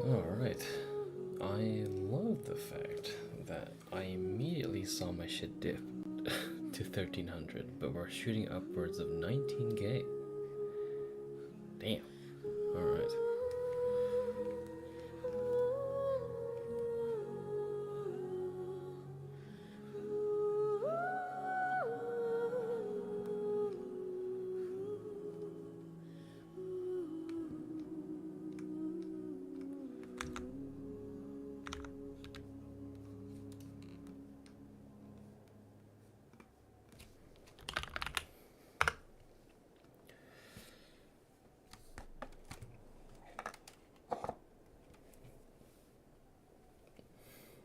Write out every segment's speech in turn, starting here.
Alright. I love the fact that I immediately saw my shit dip to 1300, but we're shooting upwards of 19k. Damn. Alright.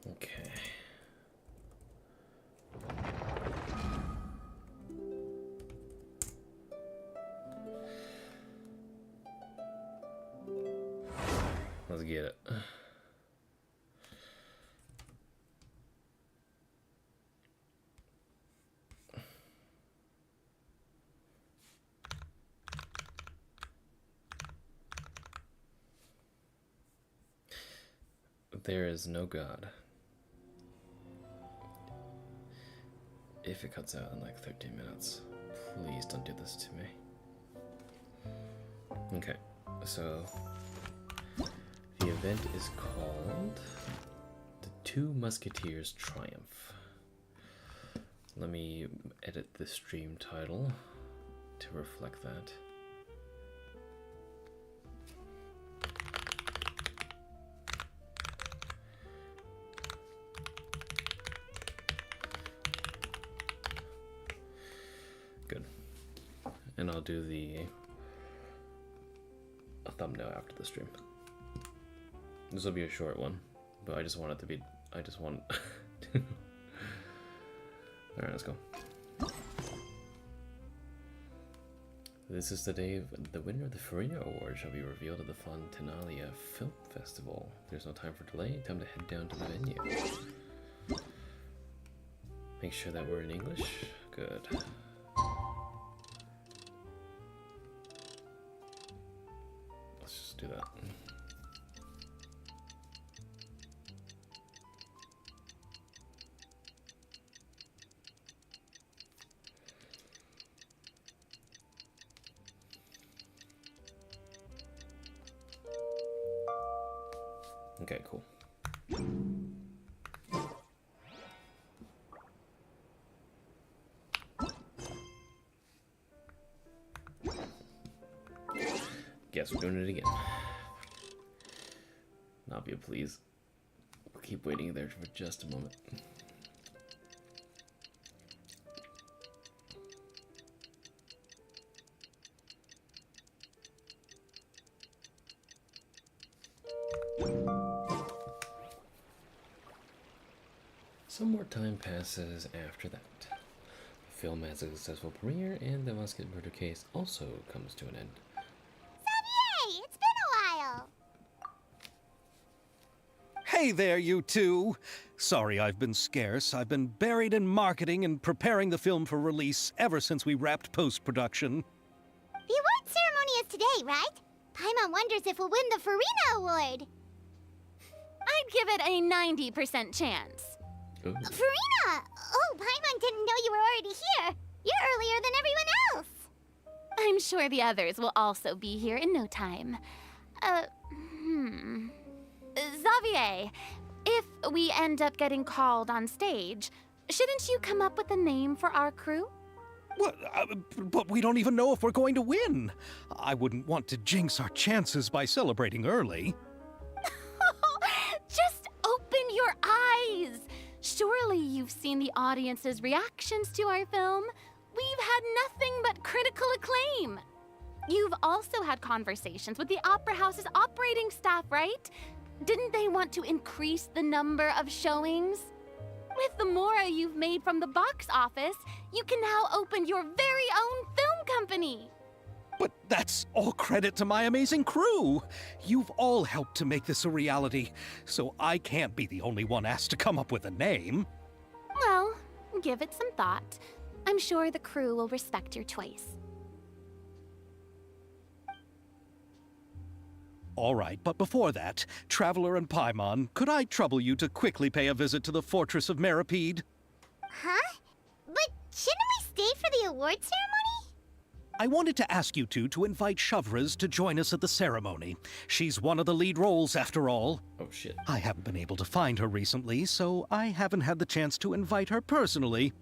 Okay. Let's get it. There is no God. If it cuts out in like 13 minutes, please don't do this to me. Okay, so the event is called the Two Musketeers Triumph. Let me edit the stream title to reflect that. Good. And I'll do a thumbnail after the stream. This will be a short one, but I just want it to be, Alright, let's go. This is the day the winner of the Farina Award shall be revealed at the Fontanalia Film Festival. There's no time for delay, time to head down to the venue. Make sure that we're in English. Good. Let's just do that. Okay, cool. Guess we're doing it again. Nabia, please. We'll keep waiting there for just a moment. Some more time passes after that. The film has a successful premiere, and the Musket murder case also comes to an end. Xavier, it's been a while. Hey there, you two! Sorry I've been scarce. I've been buried in marketing and preparing the film for release ever since we wrapped post-production. The award ceremony is today, right? Paimon wonders if we'll win the Farina Award. I'd give it a 90% chance. Ooh. Farina! Oh, Paimon didn't know you were already here. You're earlier than everyone else. I'm sure the others will also be here in no time. Xavier, if we end up getting called on stage, shouldn't you come up with a name for our crew? What? But we don't even know if we're going to win. I wouldn't want to jinx our chances by celebrating early. Just open your eyes! Surely you've seen the audience's reactions to our film. We've had nothing but critical acclaim. You've also had conversations with the Opera House's operating staff, right? Didn't they want to increase the number of showings? With the mora you've made from the box office, you can now open your very own film company. But that's all credit to my amazing crew. You've all helped to make this a reality, so I can't be the only one asked to come up with a name. Well, give it some thought. I'm sure the crew will respect your choice. All right, but before that, Traveler and Paimon, could I trouble you to quickly pay a visit to the Fortress of Meripede? Huh? But shouldn't we stay for the award ceremony? I wanted to ask you two to invite Shavraz to join us at the ceremony. She's one of the lead roles, after all. Oh shit. I haven't been able to find her recently, so I haven't had the chance to invite her personally.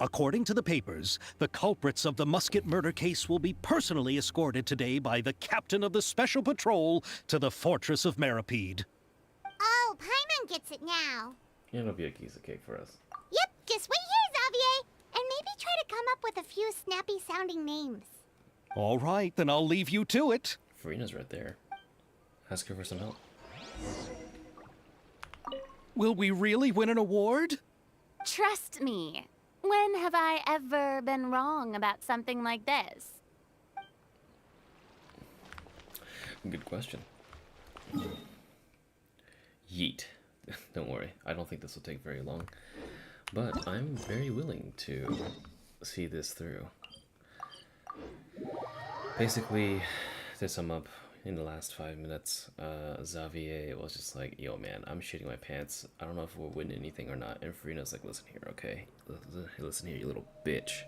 According to the papers, the culprits of the Musket murder case will be personally escorted today by the captain of the Special Patrol to the Fortress of Meripede. Oh, Paimon gets it now. It'll be a piece of cake for us. Yep, just wait here, Xavier. And maybe try to come up with a few snappy-sounding names. All right, then I'll leave you to it. Farina's right there. Ask her for some help. Will we really win an award? Trust me. When have I ever been wrong about something like this? Good question. Yeet. Don't worry, I don't think this will take very long. But I'm very willing to see this through. Basically, to sum up, in the last 5 minutes, Xavier was just like, yo man, I'm shitting my pants. I don't know if we'll win anything or not. And Farina's like, listen here, okay? Listen here, you little bitch.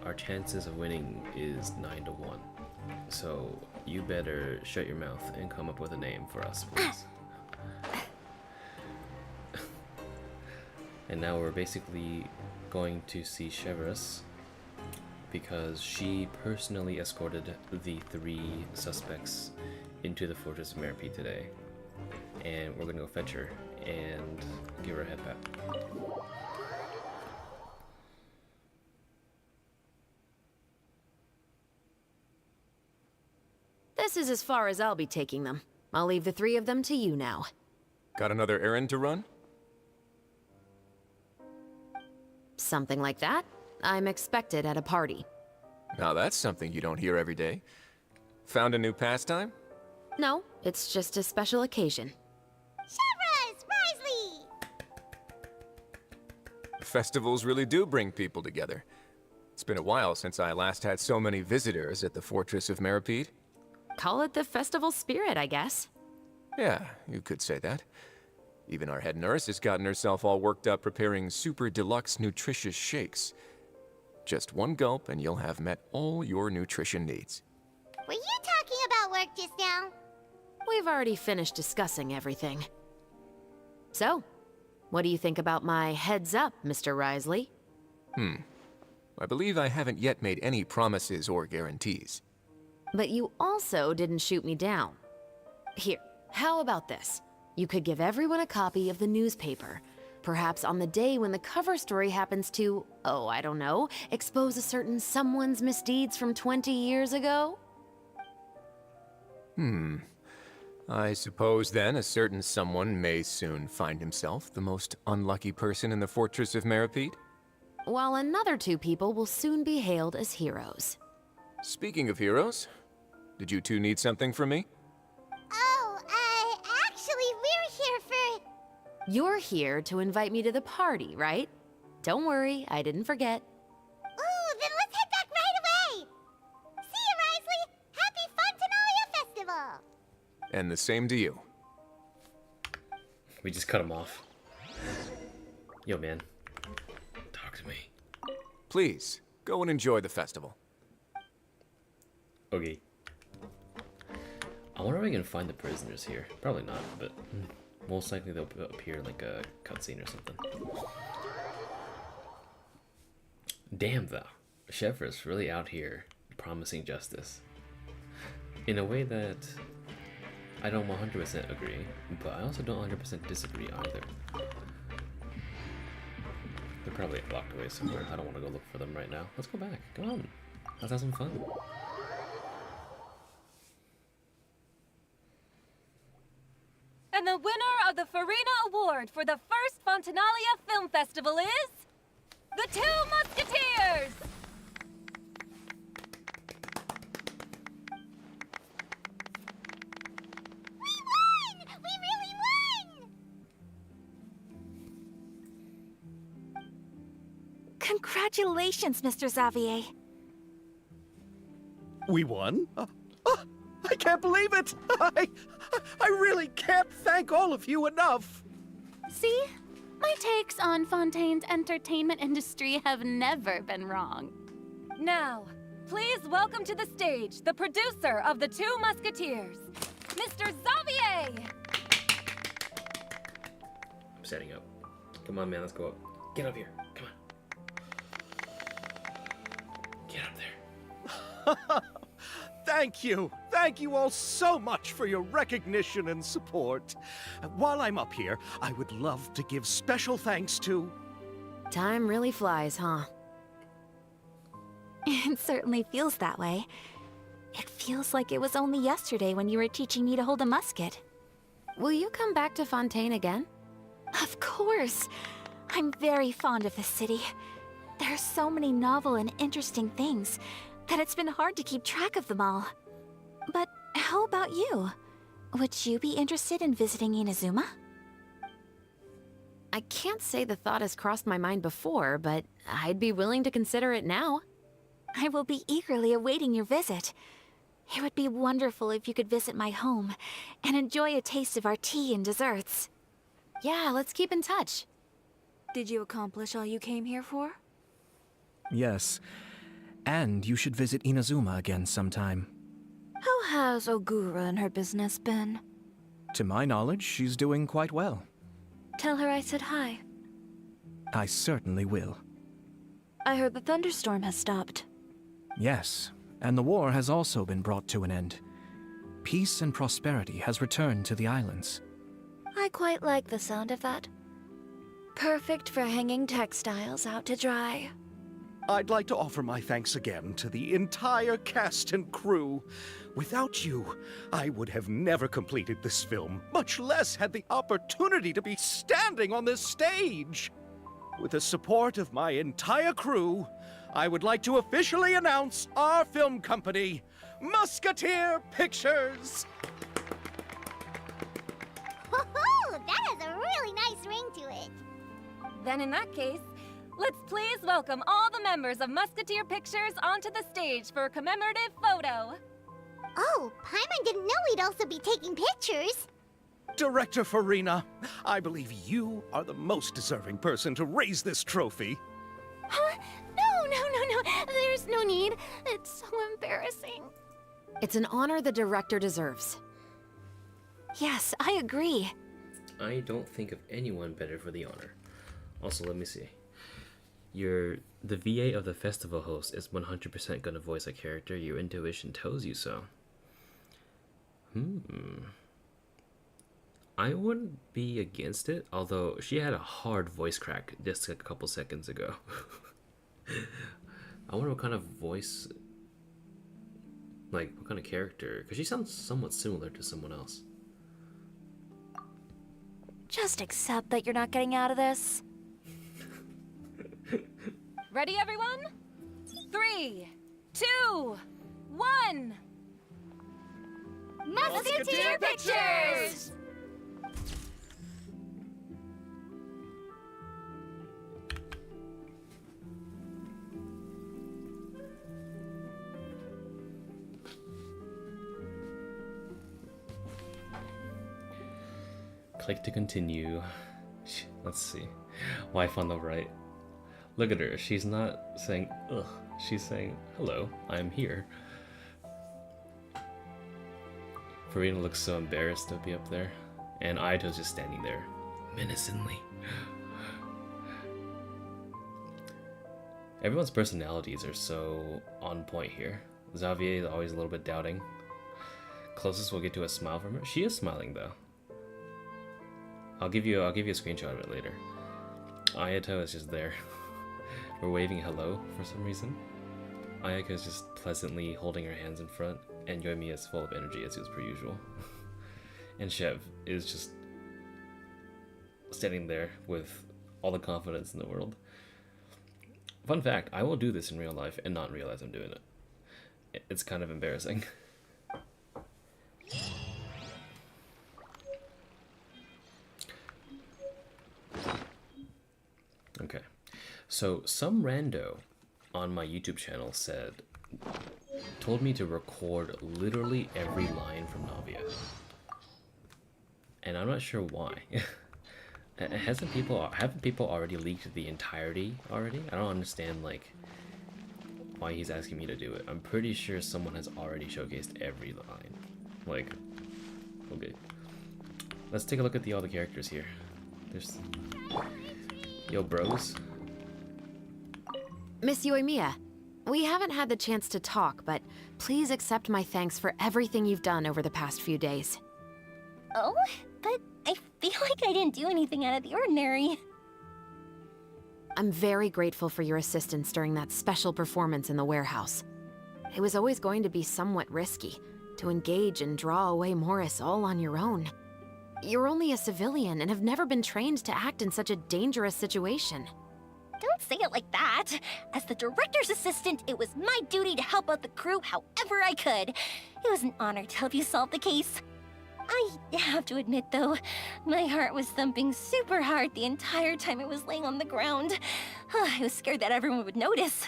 Our chances of winning is 9-1. So you better shut your mouth and come up with a name for us, please. And now we're basically going to see Shavraz, because she personally escorted the 3 suspects into the Fortress of Meripede today. And we're gonna go fetch her and give her a head pat. This is as far as I'll be taking them. I'll leave the 3 of them to you now. Got another errand to run? Something like that. I'm expected at a party. Now that's something you don't hear every day. Found a new pastime? No, it's just a special occasion. Shavraz! Risley! Festivals really do bring people together. It's been a while since I last had so many visitors at the Fortress of Meripede. Call it the festival spirit, I guess. Yeah, you could say that. Even our head nurse has gotten herself all worked up preparing super deluxe nutritious shakes. Just one gulp and you'll have met all your nutrition needs. Were you talking about work just now? We've already finished discussing everything. So, what do you think about my heads up, Mr. Risley? I believe I haven't yet made any promises or guarantees. But you also didn't shoot me down. Here, how about this? You could give everyone a copy of the newspaper. Perhaps on the day when the cover story happens to, oh, I don't know, expose a certain someone's misdeeds from 20 years ago? I suppose then a certain someone may soon find himself the most unlucky person in the Fortress of Meripede. While another 2 people will soon be hailed as heroes. Speaking of heroes, did you two need something from me? Oh, actually, we're here for... You're here to invite me to the party, right? Don't worry, I didn't forget. Ooh, then let's head back right away! See you, Risley! Happy Fontanalia Festival! And the same to you. We just cut him off. Yo man, talk to me. Please, go and enjoy the festival. Okay. I wonder if I can find the prisoners here. Probably not, but most likely they'll appear in like a cutscene or something. Damn though, Shavraz really out here promising justice. In a way that I don't 100% agree, but I also don't 100% disagree either. They're probably locked away somewhere. I don't want to go look for them right now. Let's go back. Come on. Let's have some fun. And the winner of the Farina Award for the first Fontanalia Film Festival is... the 2 Musketeers! We won! We really won! Congratulations, Mr. Xavier. We won? I can't believe it! I really can't thank all of you enough! See? My takes on Fontaine's entertainment industry have never been wrong. Now, please welcome to the stage the producer of the Two Musketeers, Mr. Xavier! I'm setting up. Come on, man, let's go up. Get up here. Come on. Get up there. Thank you. Thank you all so much for your recognition and support. While I'm up here, I would love to give special thanks to... Time really flies, huh? It certainly feels that way. It feels like it was only yesterday when you were teaching me to hold a musket. Will you come back to Fontaine again? Of course. I'm very fond of this city. There are so many novel and interesting things that it's been hard to keep track of them all. But how about you? Would you be interested in visiting Inazuma? I can't say the thought has crossed my mind before, but I'd be willing to consider it now. I will be eagerly awaiting your visit. It would be wonderful if you could visit my home and enjoy a taste of our tea and desserts. Yeah, let's keep in touch. Did you accomplish all you came here for? Yes. And you should visit Inazuma again sometime. How has Ogura and her business been? To my knowledge, she's doing quite well. Tell her I said hi. I certainly will. I heard the thunderstorm has stopped. Yes, and the war has also been brought to an end. Peace and prosperity has returned to the islands. I quite like the sound of that. Perfect for hanging textiles out to dry. I'd like to offer my thanks again to the entire cast and crew. Without you, I would have never completed this film, much less had the opportunity to be standing on this stage. With the support of my entire crew, I would like to officially announce our film company, Musketeer Pictures. Woohoo! That has a really nice ring to it. Then in that case, let's please welcome all the members of Musketeer Pictures onto the stage for a commemorative photo. Oh, Paimon didn't know we'd also be taking pictures. Director Farina, I believe you are the most deserving person to raise this trophy. Huh? No. There's no need. It's so embarrassing. It's an honor the director deserves. Yes, I agree. I don't think of anyone better for the honor. Also, let me see. The VA of the festival host is 100% gonna voice a character. Your intuition tells you so. I wouldn't be against it, although she had a hard voice crack just like a couple seconds ago. I wonder what kind of voice, like what kind of character, because she sounds somewhat similar to someone else. Just accept that you're not getting out of this. Ready, everyone? 3, 2, 1. Musketeer Pictures! Click to continue. Let's see. Wife on the right. Look at her. She's not saying ugh. She's saying hello. I'm here. Farina looks so embarrassed to be up there, and Aito's just standing there, menacingly. Everyone's personalities are so on point here. Xavier is always a little bit doubting. Closest we'll get to a smile from her. She is smiling though. I'll give you a screenshot of it later. Ayato is just there. We're waving hello for some reason. Ayaka is just pleasantly holding her hands in front, and Yoimi is full of energy as is per usual. And Chev is just standing there with all the confidence in the world. Fun fact, I will do this in real life and not realize I'm doing it. It's kind of embarrassing. Okay, so some rando on my YouTube channel said, told me to record literally every line from Navia. And I'm not sure why. Haven't people already leaked the entirety already? I don't understand, like, why he's asking me to do it. I'm pretty sure someone has already showcased every line. Like, okay. Let's take a look at all the characters here. There's... Yo, bros. Miss Yoimiya, we haven't had the chance to talk, but please accept my thanks for everything you've done over the past few days. Oh, but I feel like I didn't do anything out of the ordinary. I'm very grateful for your assistance during that special performance in the warehouse. It was always going to be somewhat risky, to engage and draw away Morris all on your own. You're only a civilian and have never been trained to act in such a dangerous situation. Don't say it like that. As the director's assistant, it was my duty to help out the crew however I could. It was an honor to help you solve the case. I have to admit, though, my heart was thumping super hard the entire time it was laying on the ground. I was scared that everyone would notice.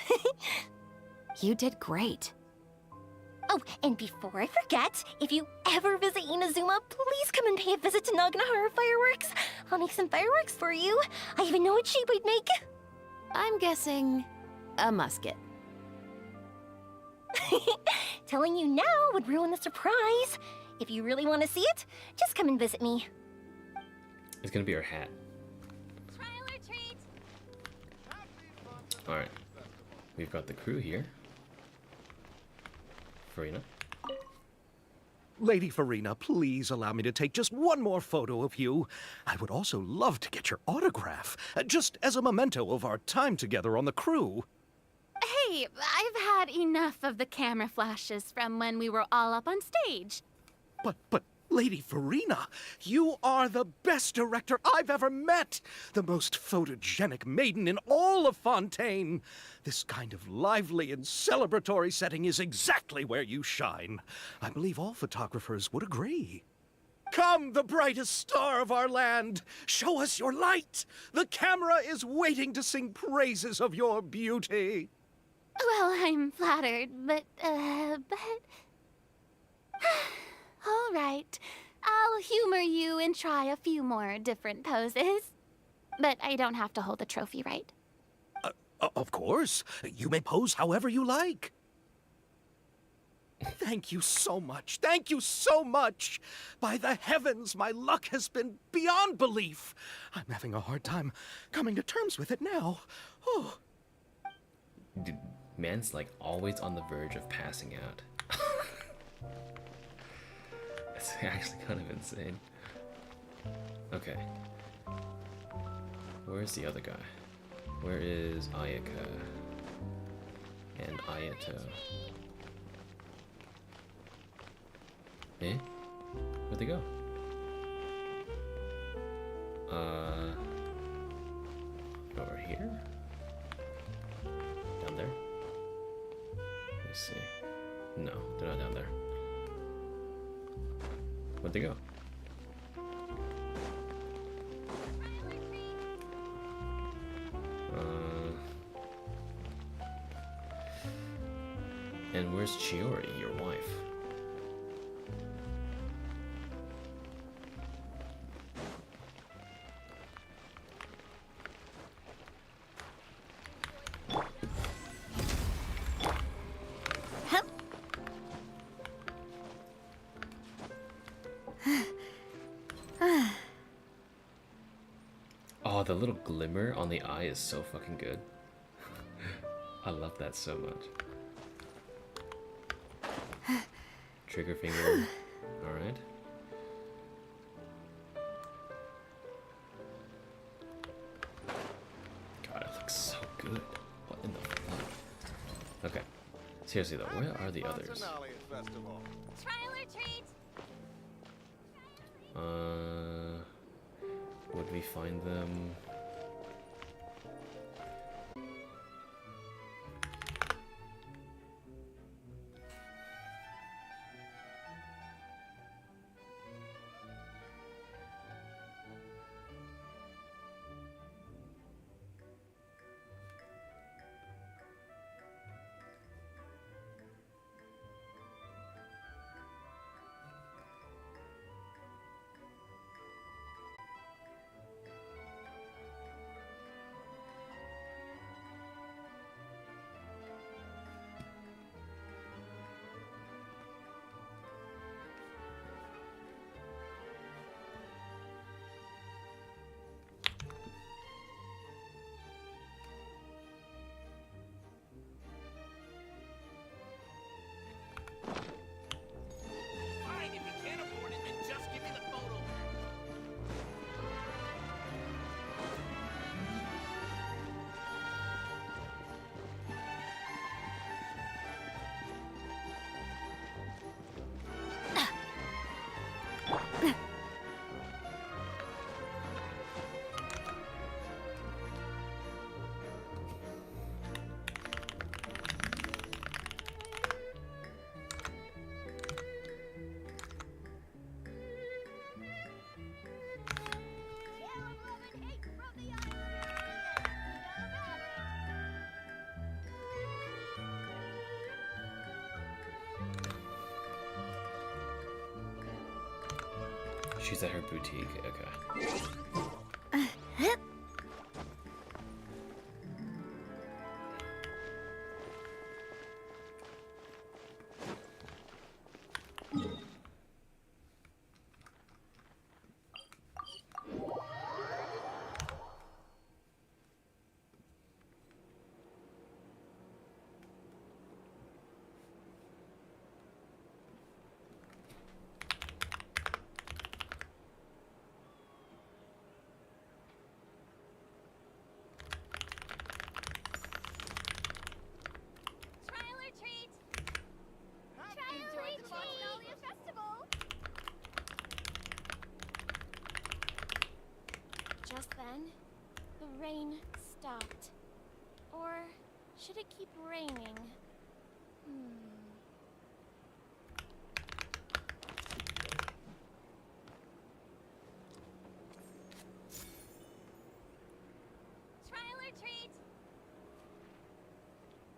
You did great. Oh, and before I forget, if you ever visit Inazuma, please come and pay a visit to Naganohara Fireworks. I'll make some fireworks for you. I even know what shape I'd make. I'm guessing a musket. Telling you now would ruin the surprise. If you really want to see it, just come and visit me. It's gonna be our hat. Trial or treat. Alright. We've got the crew here. Farina. Lady Farina, please allow me to take just one more photo of you. I would also love to get your autograph, just as a memento of our time together on the crew. Hey, I've had enough of the camera flashes from when we were all up on stage. But, Lady Farina, you are the best director I've ever met! The most photogenic maiden in all of Fontaine! This kind of lively and celebratory setting is exactly where you shine. I believe all photographers would agree. Come, the brightest star of our land! Show us your light! The camera is waiting to sing praises of your beauty! Well, I'm flattered, but... All right. I'll humor you and try a few more different poses. But I don't have to hold the trophy, right? Of course. You may pose however you like. Thank you so much. Thank you so much. By the heavens, my luck has been beyond belief. I'm having a hard time coming to terms with it now. Oh. Dude, man's like always on the verge of passing out. It's actually kind of insane. Okay. Where's the other guy? Where is Ayaka? And Ayato? Eh? Where'd they go? Over here? Down there? Let me see. No, they're not down there. Where'd they go? And where's Chiori, your wife? Oh, the little glimmer on the eye is so fucking good. I love that so much. Trigger finger. Alright. God, it looks so good. What in the fuck? Okay. Seriously though, where are the others? Trial or treat. Would we find them? She's at her boutique. Okay. Trial or treat? Trial or treat? Festival. Just then, the rain stopped. Or should it keep raining? Trial or treat?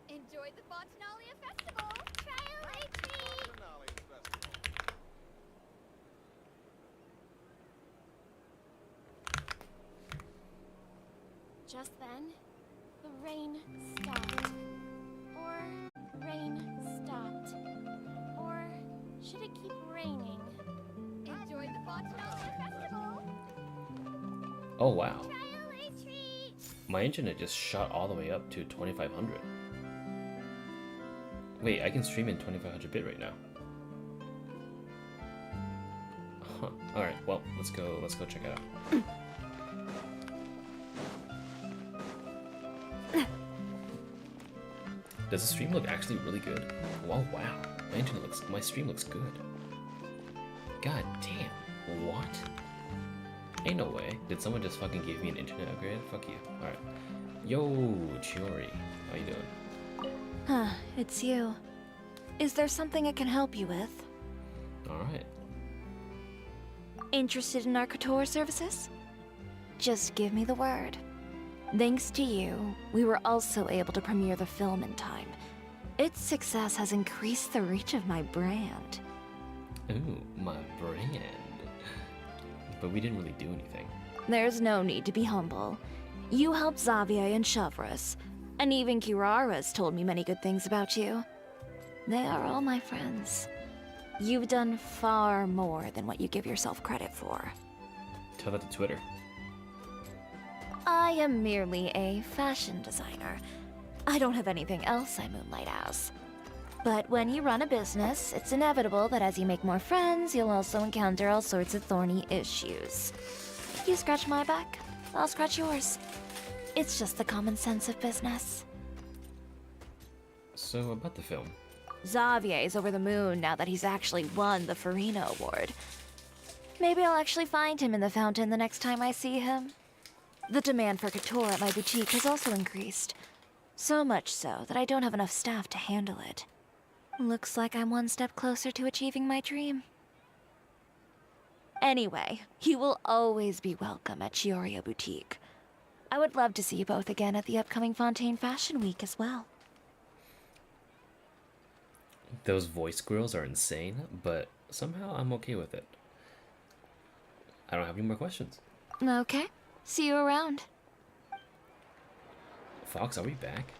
Enjoy the Fontanalia Festival. Trial or treat? Just then, the rain stopped. Or rain stopped. Or should it keep raining? Enjoy the Fontanalia Festival. Oh wow. Trial or treat? My internet just shot all the way up to 2500. Wait, I can stream in 2500 bit right now. Huh. All right. Well, let's go check it out. Does the stream look actually really good? Oh wow. My stream looks good. God damn. What? Ain't no way. Did someone just fucking give me an internet upgrade? Fuck you. Alright. Yo, Chiori. How you doing? Huh, it's you. Is there something I can help you with? Alright. Interested in our couture services? Just give me the word. Thanks to you, we were also able to premiere the film in time. Its success has increased the reach of my brand. Ooh, my brand. But we didn't really do anything. There's no need to be humble. You helped Xavier and Chevres, and even Kirara's told me many good things about you. They are all my friends. You've done far more than what you give yourself credit for. Tell that to Twitter. I am merely a fashion designer. I don't have anything else I moonlight as. But when you run a business, it's inevitable that as you make more friends, you'll also encounter all sorts of thorny issues. You scratch my back, I'll scratch yours. It's just the common sense of business. So, about the film. Xavier's over the moon now that he's actually won the Farina Award. Maybe I'll actually find him in the fountain the next time I see him. The demand for couture at my boutique has also increased. So much so that I don't have enough staff to handle it. Looks like I'm one step closer to achieving my dream. Anyway, you will always be welcome at Chioria Boutique. I would love to see you both again at the upcoming Fontaine Fashion Week as well. Those voice grills are insane, but somehow I'm okay with it. I don't have any more questions. Okay, see you around. Fox, are we back?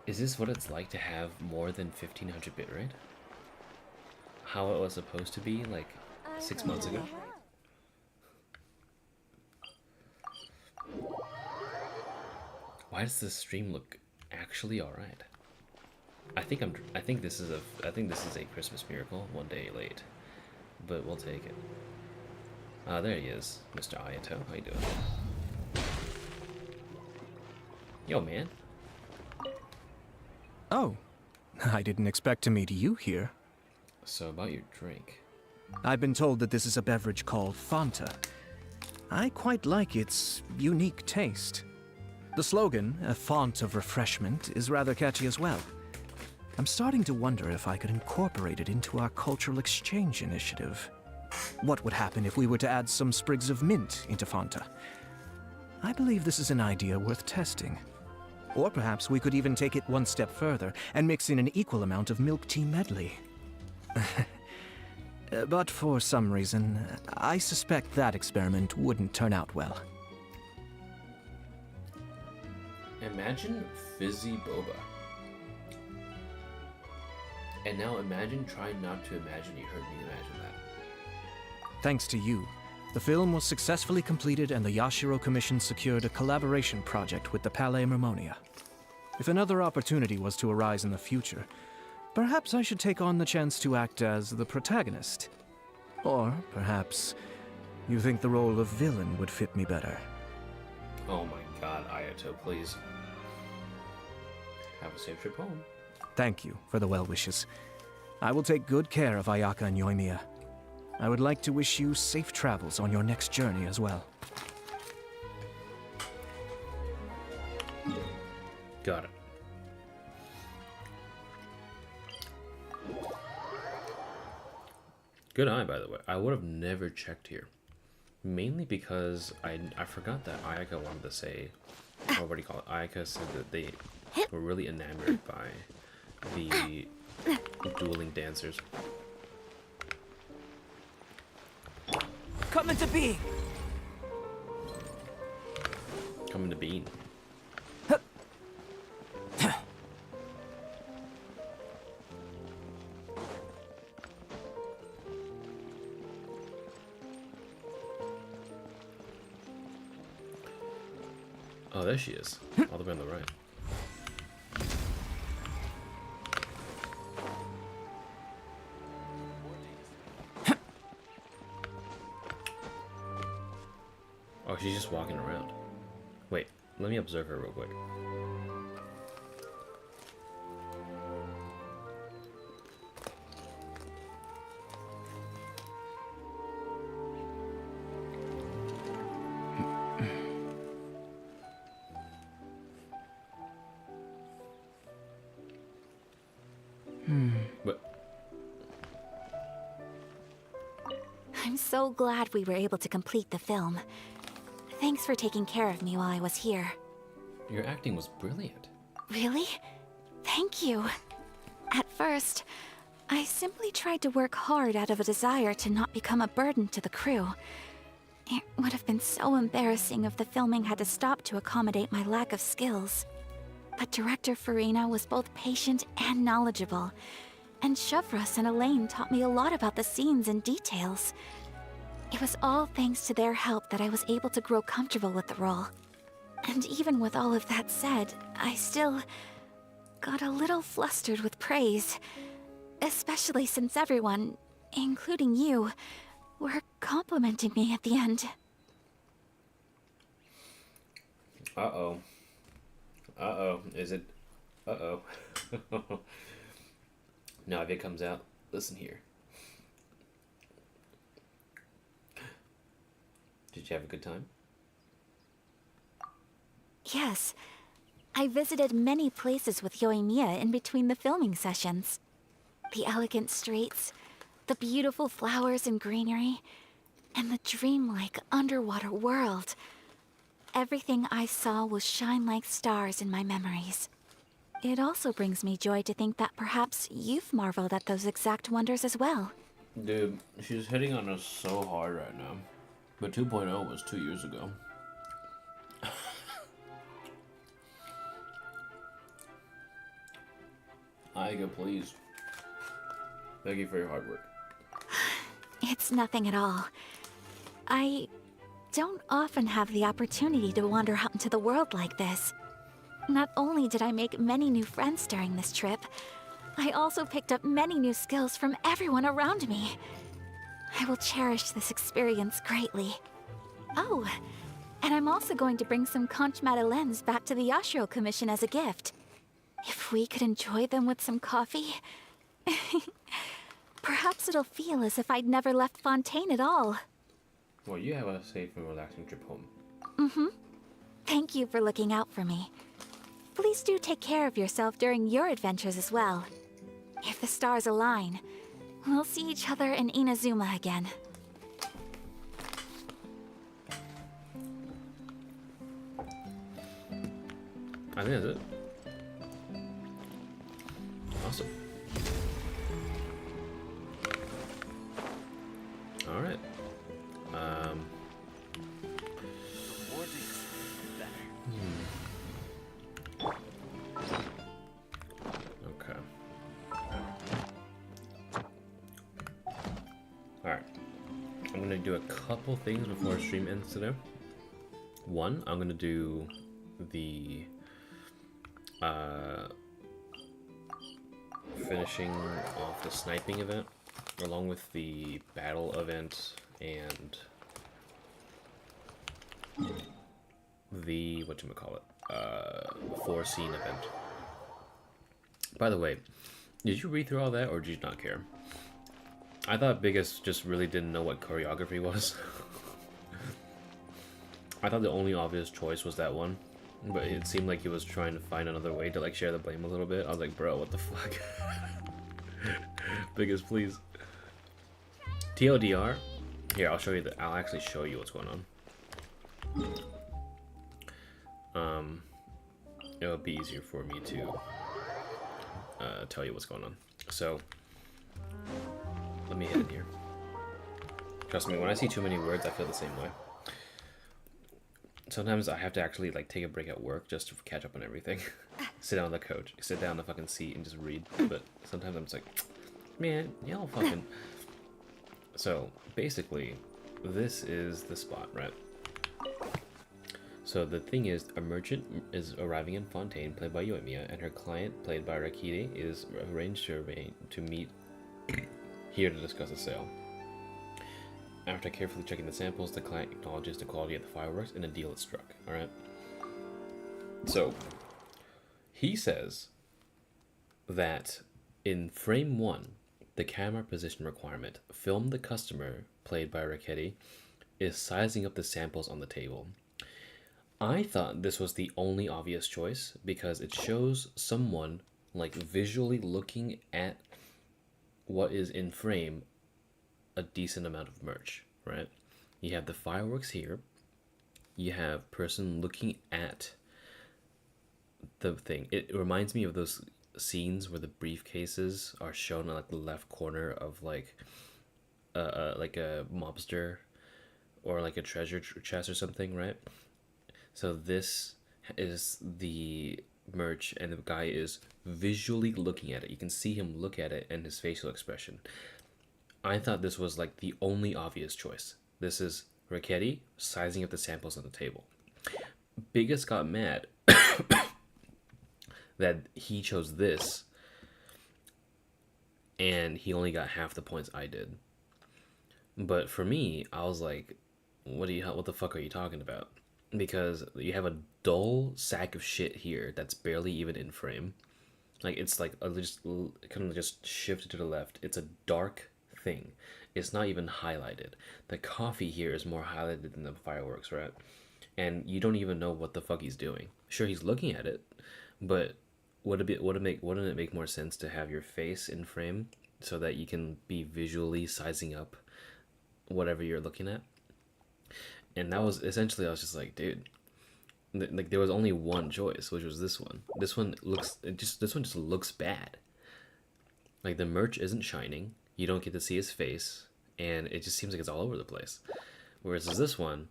Is this what it's like to have more than 1500 bitrate? How it was supposed to be like 6 months ago? Why does this stream look actually alright? I think this is a Christmas miracle, one day late, but we'll take it. There he is, Mr. Ayato. How you doing? Yo, man. Oh, I didn't expect to meet you here. So about your drink. I've been told that this is a beverage called Fanta. I quite like its unique taste. The slogan, a font of refreshment, is rather catchy as well. I'm starting to wonder if I could incorporate it into our cultural exchange initiative. What would happen if we were to add some sprigs of mint into Fanta? I believe this is an idea worth testing. Or perhaps we could even take it one step further and mix in an equal amount of milk tea medley. But for some reason, I suspect that experiment wouldn't turn out well. Imagine fizzy boba. And now imagine trying not to imagine you heard me imagine that. Thanks to you, the film was successfully completed and the Yashiro Commission secured a collaboration project with the Palais Mermonia. If another opportunity was to arise in the future, perhaps I should take on the chance to act as the protagonist. Or perhaps you think the role of villain would fit me better. Oh my god, Ayato, please. Have a safe trip home. Thank you for the well wishes. I will take good care of Ayaka and Yoimiya. I would like to wish you safe travels on your next journey as well. Got it. Good eye, by the way. I would have never checked here. Mainly because I forgot that Ayaka wanted to say, or what do you call it? Ayaka said that they were really enamored by the dueling dancers. Come into being! Coming to being. Oh, there she is. All the way on the right. Oh, she's just walking around. Wait, let me observe her real quick. But I'm so glad we were able to complete the film. Thanks for taking care of me while I was here. your acting was brilliant. Really? Thank you. At first, I simply tried to work hard out of a desire to not become a burden to the crew. It would have been so embarrassing if the filming had to stop to accommodate my lack of skills. But Director Farina was both patient and knowledgeable, and Shavras and Elaine taught me a lot about the scenes and details. It was all thanks to their help that I was able to grow comfortable with the role. And even with all of that said, I still got a little flustered with praise. Especially since everyone, including you, were complimenting me at the end. Uh-oh. Uh-oh. Is it? Uh-oh. Now if it comes out, listen here. Did you have a good time? Yes. I visited many places with Yoimiya in between the filming sessions. The elegant streets, the beautiful flowers and greenery, and the dreamlike underwater world. Everything I saw will shine like stars in my memories. It also brings me joy to think that perhaps you've marveled at those exact wonders as well. Dude, she's hitting on us so hard right now. But 2.0 was 2 years ago. Aiga, please. Thank you for your hard work. It's nothing at all. I don't often have the opportunity to wander out into the world like this. Not only did I make many new friends during this trip, I also picked up many new skills from everyone around me. I will cherish this experience greatly. Oh, and I'm also going to bring some conch madeleines back to the Yashiro Commission as a gift. If we could enjoy them with some coffee, perhaps it'll feel as if I'd never left Fontaine at all. Well, you have a safe and relaxing trip home. Mm-hmm. Thank you for looking out for me. Please do take care of yourself during your adventures as well. If the stars align, we'll see each other in Inazuma again. I think that's it. Awesome. do a couple things before stream ends today. One, I'm gonna do the finishing off the sniping event, along with the battle event and the whatchamacallit, 4-scene event. By the way, did you read through all that or did you not care? I thought Biggest just really didn't know what choreography was. I thought the only obvious choice was that one, but it seemed like he was trying to find another way to like share the blame a little bit. I was like, bro, what the fuck? Biggest, please. TLDR. Here, I'll show you the. I'll actually show you what's going on. It'll be easier for me to tell you what's going on. So, let me hit in here. Trust me, when I see too many words, I feel the same way. Sometimes I have to actually like take a break at work just to catch up on everything. Sit down on the couch, sit down on the fucking seat and just read. But sometimes I'm just like, man, y'all fucking. So basically, this is the spot, right? So the thing is, a merchant is arriving in Fontaine, played by Yoimiya, and her client, played by Rakiri, is arranged to meet here to discuss a sale. After carefully checking the samples, the client acknowledges the quality of the fireworks and a deal is struck. Alright? So, he says that in frame 1, the camera position requirement, film the customer, played by Rakiri, is sizing up the samples on the table. I thought this was the only obvious choice because it shows someone like visually looking at what is in frame a decent amount of merch, right? You have the fireworks here. You have person looking at the thing. It reminds me of those scenes where the briefcases are shown on like the left corner of like a mobster or like a treasure chest or something, right? So this is the merch and the guy is visually looking at it. You can see him look at it and his facial expression. I thought this was like the only obvious choice. This is Rakiri sizing up the samples on the table. Biggest got mad that he chose this and he only got half the points I did. But for me, I was like, what the fuck are you talking about? Because you have a dull sack of shit here that's barely even in frame. Like it's like just kind of just shifted to the left. It's a dark thing. It's not even highlighted. The coffee here is more highlighted than the fireworks, right? And you don't even know what the fuck he's doing. Sure, he's looking at it, but wouldn't it make more sense to have your face in frame so that you can be visually sizing up whatever you're looking at? And that was essentially, I was just like, dude, like there was only one choice, which was this one. This one just looks bad. Like the merch isn't shining. You don't get to see his face, and it just seems like it's all over the place. Whereas this one,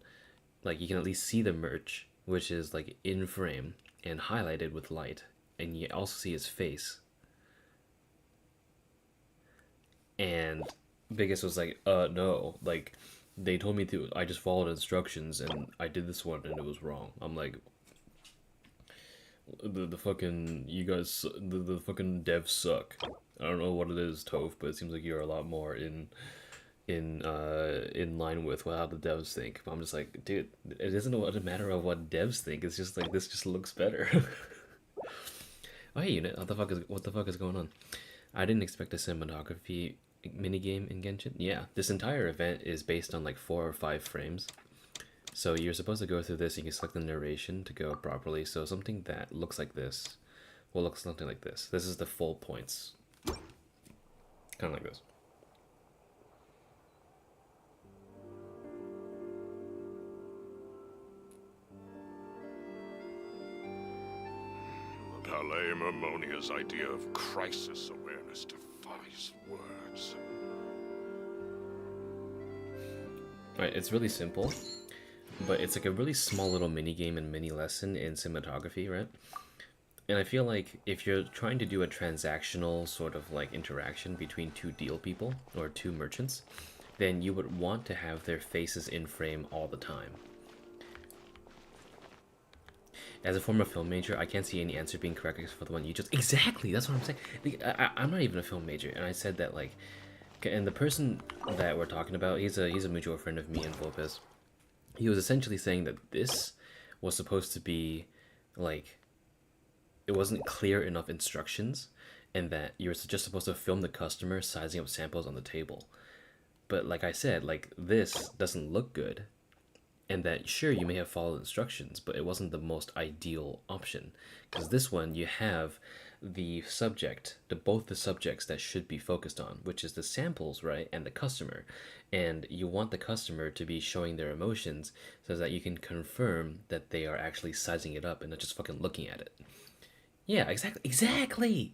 like you can at least see the merch, which is like in frame and highlighted with light, and you also see his face. And Biggest was like, no, like they told me to, I just followed instructions and I did this one and it was wrong. I'm like, the fucking, you guys, the fucking devs suck. I don't know what it is, Toph, but it seems like you're a lot more in line with how the devs think. But I'm just like, dude, it isn't a matter of what devs think. It's just like, this just looks better. Oh, hey, Unit, what the fuck is going on? I didn't expect a cinematography minigame in Genshin. Yeah, this entire event is based on like 4 or 5 frames. So you're supposed to go through this, you can select the narration to go properly. So something that looks like this will look something like this. This is the full points. Kind of like this. The Palais Mermonia's idea of crisis awareness defies words. Right, it's really simple, but it's like a really small little mini game and mini lesson in cinematography, right? And I feel like if you're trying to do a transactional sort of like interaction between 2 deal people or 2 merchants, then you would want to have their faces in frame all the time. As a former film major, I can't see any answer being correct except for the one you just... Exactly! That's what I'm saying. Like, I'm not even a film major, and I said that, like... And the person that we're talking about, he's a mutual friend of me and Lopez. He was essentially saying that this was supposed to be, like... It wasn't clear enough instructions, and that you were just supposed to film the customer sizing up samples on the table. But like I said, like, this doesn't look good. And that, sure, you may have followed instructions, but it wasn't the most ideal option. Because this one, you have the subject, both the subjects that should be focused on, which is the samples, right, and the customer. And you want the customer to be showing their emotions so that you can confirm that they are actually sizing it up and not just fucking looking at it. Yeah, exactly. Exactly.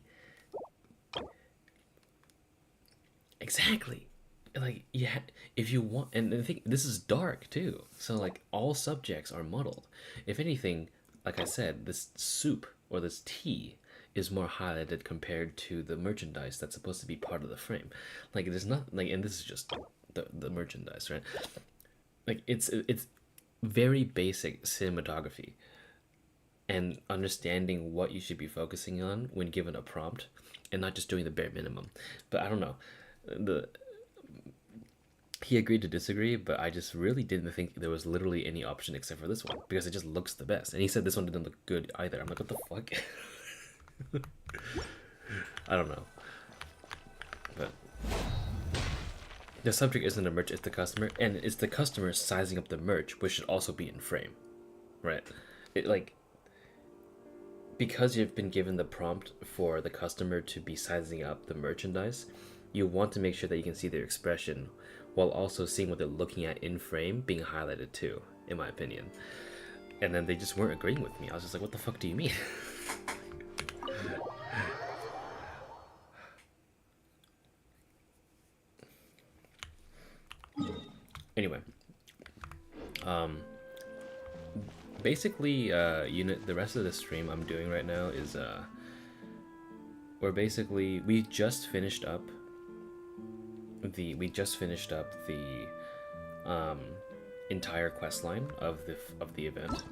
Like, yeah, if you want, and I think this is dark too, so like all subjects are muddled. If anything, like I said, this soup or this tea is more highlighted compared to the merchandise that's supposed to be part of the frame. Like, there's not, like, and this is just the merchandise, right? Like, it's very basic cinematography and understanding what you should be focusing on when given a prompt and not just doing the bare minimum. But I don't know, he agreed to disagree, but I just really didn't think there was literally any option except for this one, because it just looks the best. And he said this one didn't look good either. I'm like, what the fuck? I don't know. But the subject isn't the merch, it's the customer, and it's the customer sizing up the merch, which should also be in frame, right? It, like, because you've been given the prompt for the customer to be sizing up the merchandise, you want to make sure that you can see their expression while also seeing what they're looking at in frame being highlighted too, in my opinion. And then they just weren't agreeing with me. I was just like, what the fuck do you mean? Anyway, basically, the rest of the stream I'm doing right now is, we just finished up the entire quest line of the event.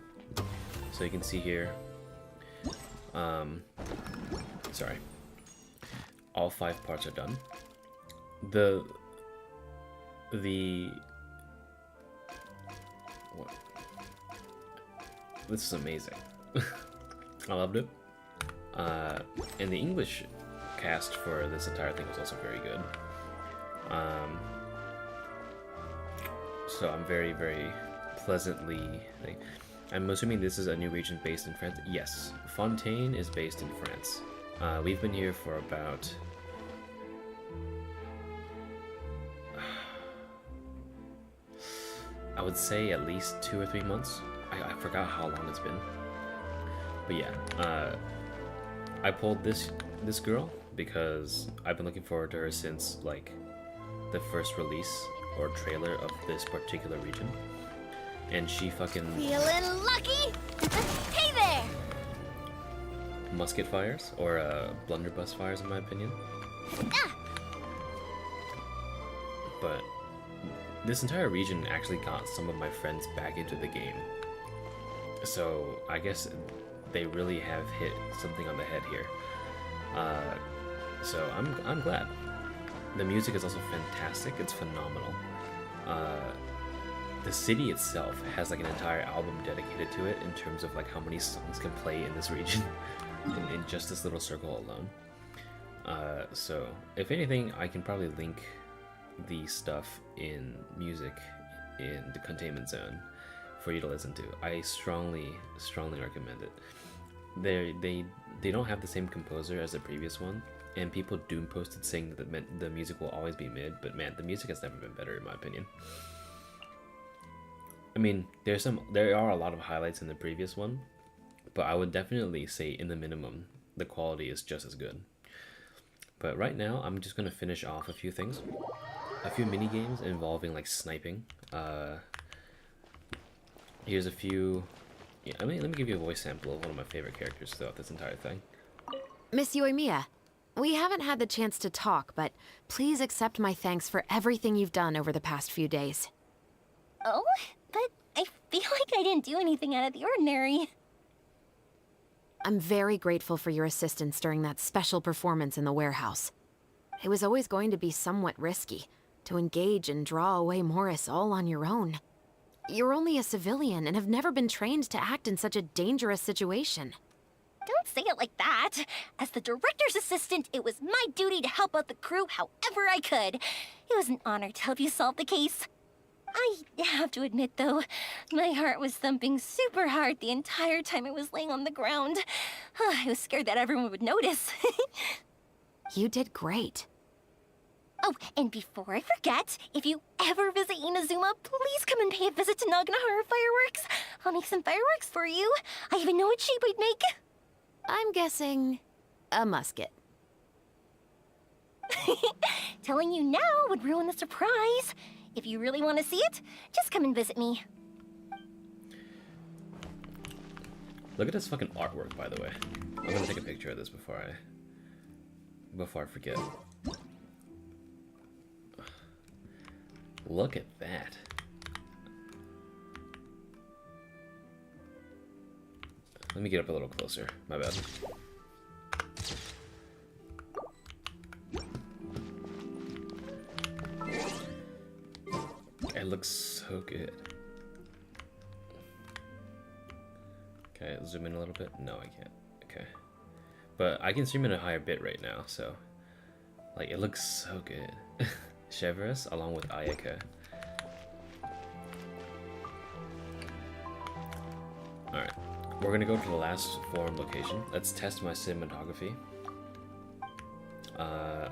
So you can see here, sorry, all 5 parts are done. What? This is amazing. I loved it. And the English cast for this entire thing was also very good. So I'm very, very pleasantly... I'm assuming this is a new region based in France. Yes, Fontaine is based in France. We've been here for about... I would say at least 2 or 3 months. I forgot how long it's been. But yeah, I pulled this girl because I've been looking forward to her since, like, the first release or trailer of this particular region. And she fucking... Feeling lucky? Hey there! Musket fires, or blunderbuss fires in my opinion. Ah! But this entire region actually got some of my friends back into the game. So I guess they really have hit something on the head here. So I'm glad. The music is also fantastic. It's phenomenal. The city itself has like an entire album dedicated to it in terms of like how many songs can play in this region in just this little circle alone. So if anything, I can probably link the stuff in music in the containment zone for you to listen to. I strongly recommend it. They don't have the same composer as the previous one, and people doom posted saying that the music will always be mid, but man, the music has never been better in my opinion. I mean, there are a lot of highlights in the previous one, but I would definitely say in the minimum, the quality is just as good. But right now, I'm just gonna finish off a few things. A few mini games involving like sniping. Here's a few. Yeah, let me give you a voice sample of one of my favorite characters throughout this entire thing. Miss Yoimiya, We haven't had the chance to talk, but please accept my thanks for everything you've done over the past few days. Oh, but I feel like I didn't do anything out of the ordinary. I'm very grateful for your assistance during that special performance in the warehouse. It was always going to be somewhat risky, to engage and draw away Morris all on your own. You're only a civilian and have never been trained to act in such a dangerous situation. Don't say it like that. As the director's assistant, it was my duty to help out the crew however I could. It was an honor to help you solve the case. I have to admit, though, my heart was thumping super hard the entire time I was laying on the ground. I was scared that everyone would notice. You did great. Oh, and before I forget, if you ever visit Inazuma, please come and pay a visit to Naganohara Fireworks. I'll make some fireworks for you. I even know what shape we'd make. I'm guessing a musket. Telling you now would ruin the surprise. If you really want to see it, just come and visit me. Look at this fucking artwork, by the way. I'm gonna take a picture of this before I forget. Look at that. Let me get up a little closer. My bad. It looks so good. Okay, zoom in a little bit? No, I can't. Okay. But I can stream in a higher bit right now, so... Like, it looks so good. Chevreuse along with Ayaka. Alright. We're gonna go to the last forum location. Let's test my cinematography.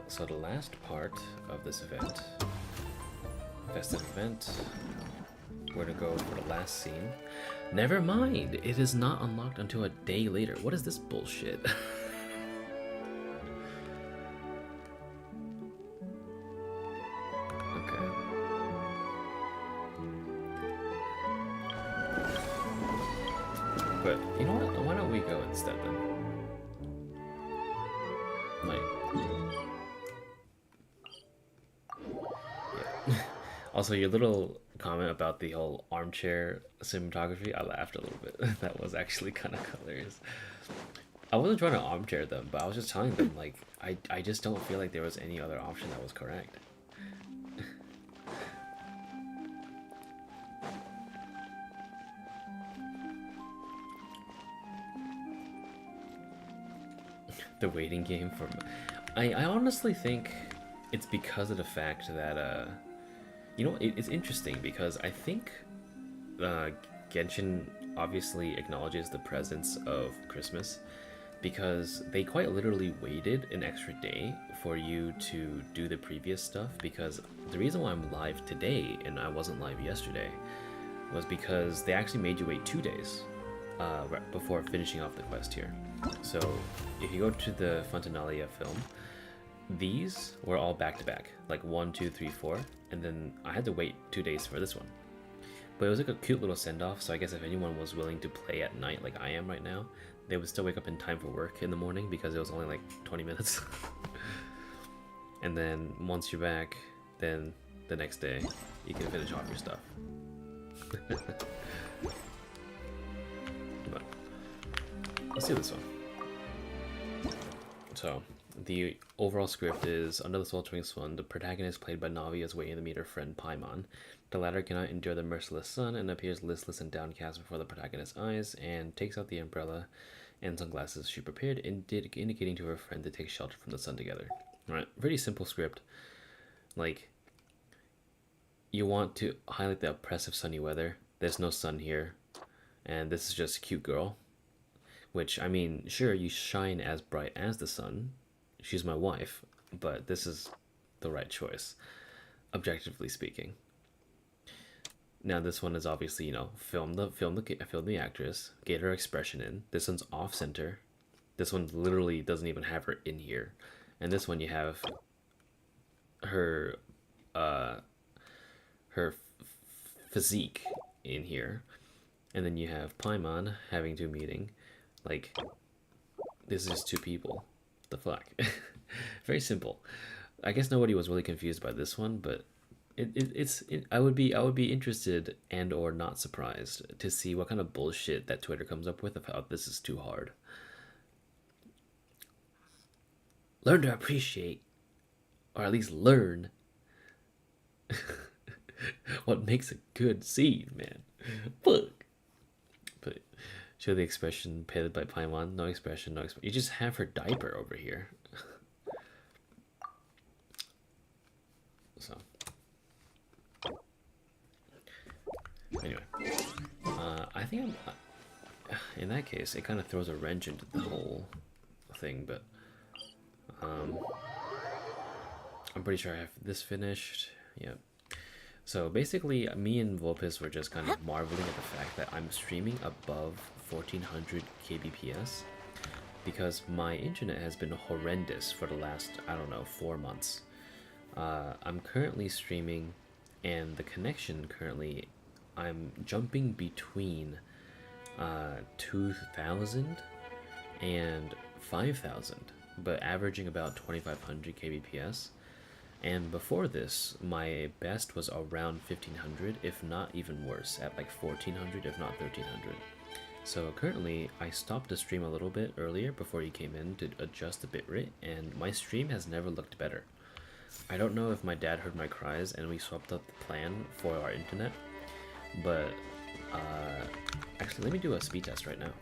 So the last part of this event... Festive event. We're gonna go for the last scene. Never mind! It is not unlocked until a day later. What is this bullshit? Okay. But, you know what? Why don't we go instead then? Like... Yeah. Also, your little comment about the whole armchair cinematography, I laughed a little bit. That was actually kind of hilarious. I wasn't trying to armchair them, but I was just telling them, like, I just don't feel like there was any other option that was correct. The waiting game for... I honestly think it's because of the fact that, you know, it's interesting because I think Genshin obviously acknowledges the presence of Christmas because they quite literally waited an extra day for you to do the previous stuff, because the reason why I'm live today and I wasn't live yesterday was because they actually made you wait 2 days right before finishing off the quest here. So if you go to the Fontanalia film, these were all back to back, like 1, 2, 3, 4, and then I had to wait 2 days for this one. But it was like a cute little send-off, so I guess if anyone was willing to play at night like I am right now, they would still wake up in time for work in the morning because it was only like 20 minutes. And then once you're back, then the next day you can finish off your stuff. But let's do this one. So the overall script is, under the Sweltering Sun, the protagonist, played by Navi, is waiting to meet her friend Paimon. The latter cannot endure the merciless sun and appears listless and downcast before the protagonist's eyes, and takes out the umbrella and sunglasses she prepared, indicating to her friend to take shelter from the sun together. Alright, pretty simple script. Like, you want to highlight the oppressive sunny weather. There's no sun here, and this is just a cute girl. Which, I mean, sure, you shine as bright as the sun. She's my wife, but this is the right choice, objectively speaking. Now, this one is obviously, you know, film the actress, get her expression in. This one's off center. This one literally doesn't even have her in here, and this one you have her physique in here, and then you have Paimon having to meeting. Like, this is just two people. The fuck. Very simple. I guess nobody was really confused by this one, but I would be interested and or not surprised to see what kind of bullshit that Twitter comes up with about this is too hard. Learn to appreciate, or at least learn, what makes a good seed, man. Fuck. But show the expression painted by Paimon. No expression, no expression. You just have her diaper over here. So. Anyway, I think in that case, it kind of throws a wrench into the whole thing, but I'm pretty sure I have this finished. Yep. So basically, me and Vulpes were just kind of marveling at the fact that I'm streaming above 1400 kbps because my internet has been horrendous for the last, I don't know, 4 months. I'm currently streaming, and the connection currently, I'm jumping between 2000 and 5000, but averaging about 2500 kbps. And before this, my best was around 1500, if not even worse, at like 1400, if not 1300. So currently, I stopped the stream a little bit earlier before you came in to adjust the bitrate, and my stream has never looked better. I don't know if my dad heard my cries and we swapped up the plan for our internet, but actually, let me do a speed test right now.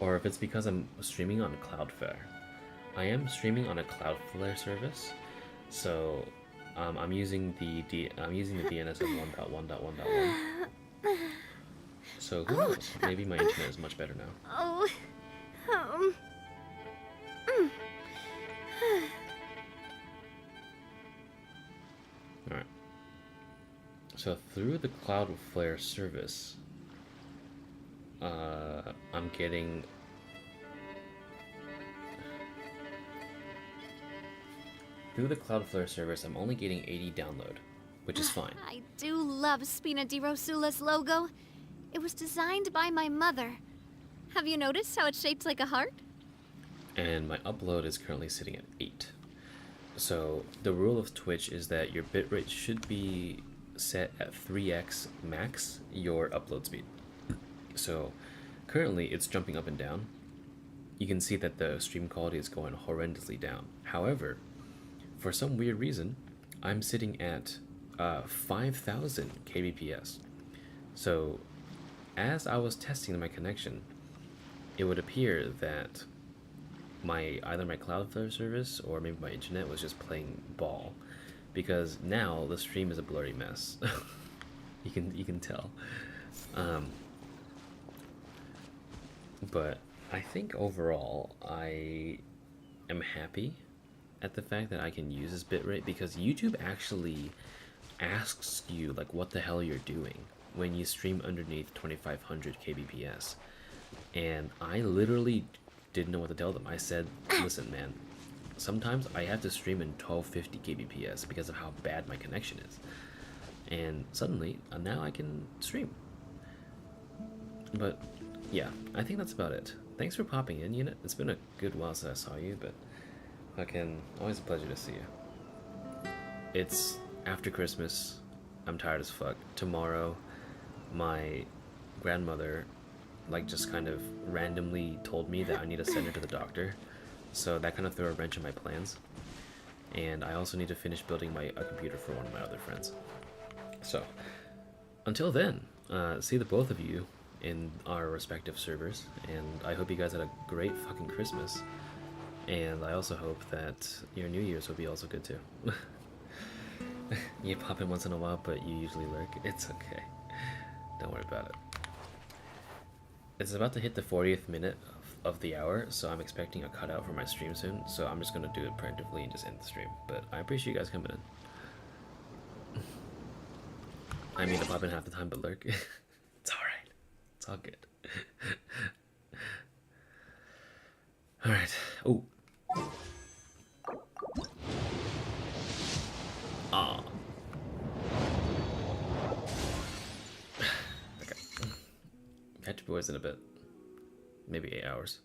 Or if it's because I'm streaming on Cloudflare. I am streaming on a Cloudflare service, so I'm using the DNS of 1.1.1.1. So who knows? Maybe my internet is much better now. Oh. Alright. So through the Cloudflare service, I'm getting through the Cloudflare service, I'm only getting 80 download, which is fine. I do love Spina di Rosula's logo. It was designed by my mother. Have you noticed how it's shaped like a heart? And my upload is currently sitting at 8. So the rule of Twitch is that your bitrate should be set at 3x max your upload speed. So currently it's jumping up and down. You can see that the stream quality is going horrendously down. However, for some weird reason, I'm sitting at 5000 kbps. So as I was testing my connection, it would appear that either my Cloudflare service or maybe my internet was just playing ball, because now the stream is a blurry mess. you can tell. But I think overall I am happy at the fact that I can use this bitrate, because YouTube actually asks you like what the hell you're doing when you stream underneath 2500 kbps, and I literally didn't know what to tell them. I said, listen man, sometimes I have to stream in 1250 kbps because of how bad my connection is, and suddenly now I can stream. But yeah, I think that's about it. Thanks for popping in, Unit. It's been a good while since I saw you, but fucking always a pleasure to see you. It's after Christmas. I'm tired as fuck. Tomorrow, my grandmother like just kind of randomly told me that I need to send her to the doctor, so that kind of threw a wrench in my plans. And I also need to finish building a computer for one of my other friends. So until then, see the both of you in our respective servers, and I hope you guys had a great fucking Christmas, and I also hope that your New Year's will be also good too. You pop in once in a while, but you usually lurk. It's okay, don't worry about it. It's about to hit the 40th minute of the hour, so I'm expecting a cutout for my stream soon, so I'm just gonna do it preemptively and just end the stream. But I appreciate you guys coming in. I mean to pop in half the time, but lurk. It's alright. It's all good. Alright. Oh. Aw. Okay. Catch your boys in a bit. maybe 8 hours.